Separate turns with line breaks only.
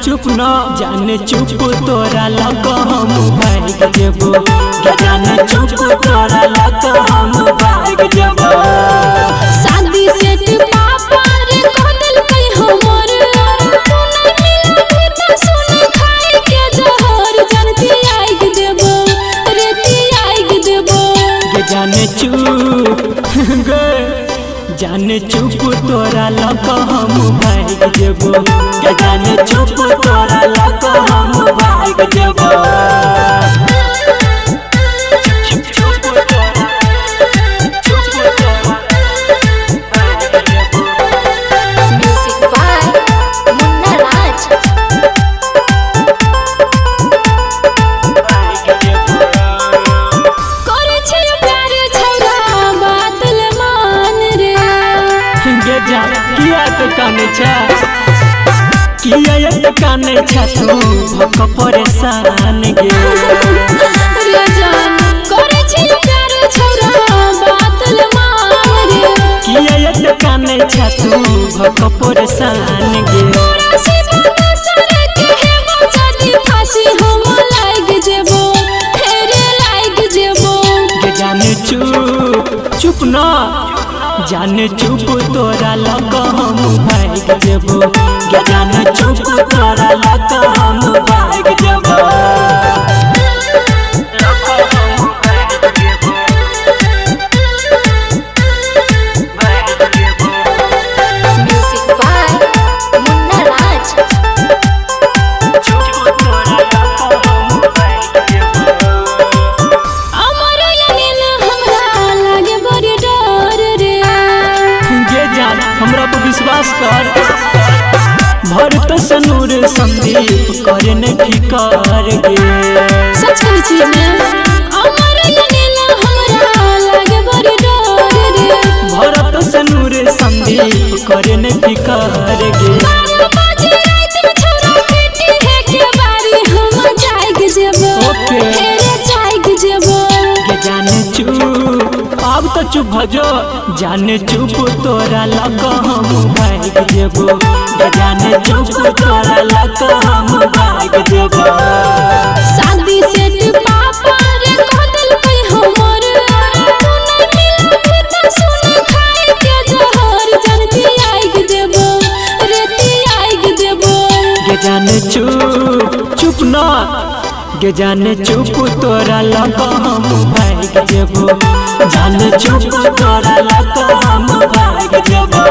चुप न जाने चुप तोरा लग हम भाग जेबो के जाने चुप तोरा लग हम भाग जेबो।
शादी सेट पापा रे कह दिल कई हमर तू नहीं मिला फिर सुन खाए के जहर जनती आग देबो रेती आग देबो
के जाने चुप गे जाने चुप तोरा लग हम भाग जेबो के जाने चुप तोरा लग हम भाग जेबो।
म्यूजिक बाय मुन्ना राज। करे छे प्यार छौरा बातल मान रे
गे जा किया तो काने छा किया तो काने छा तू भक परेशान गे
रे जान करे छे प्यार छौरा बातल मान रे
किया तो काने छा तू भक परेशान गे।
तोरा से बता सरे के हेबो जदी फांसी हम लाग जेबो हेरे लाग जेबो
गे जाने चुप न जाने चुप तोरा लग हम भाग जेबो गे जाने चुप तोरा लग हम भाग जेबो।
म्यूजिक बाय मुन्ना राज। अमर अनिल हमरा लागे बड़ी डर रे
गे जान हमरा पर विश्वास कर भरत सनूर संदीप करे न फिकर गे
सच कहै छी ने अमर अनिल हमरा लागे बड़ी डर रे
भरत सनूर संदीप करे न फिकर गे।
12 बजे रात में छौरा पेटी है के बारी हम जाग जेबो
ओके।
हेरे जाग जेबो
गे जाने चुप अब तो चुप भजो जाने चुप तोरा लग हम भाग जेबो गे जाने चुप तोरा लग हम भाग जेबो।
शादी सेट पापा रे कह दिल कई हमर तू नहीं मिला फिर सुन खाए के जहर जनती आग देबो रेती आग देबो
गे जाने चुप न गे जाने चुप तोरा लग हम भाग जेबो जाने चुप तोरा लग हम भाग जेबो।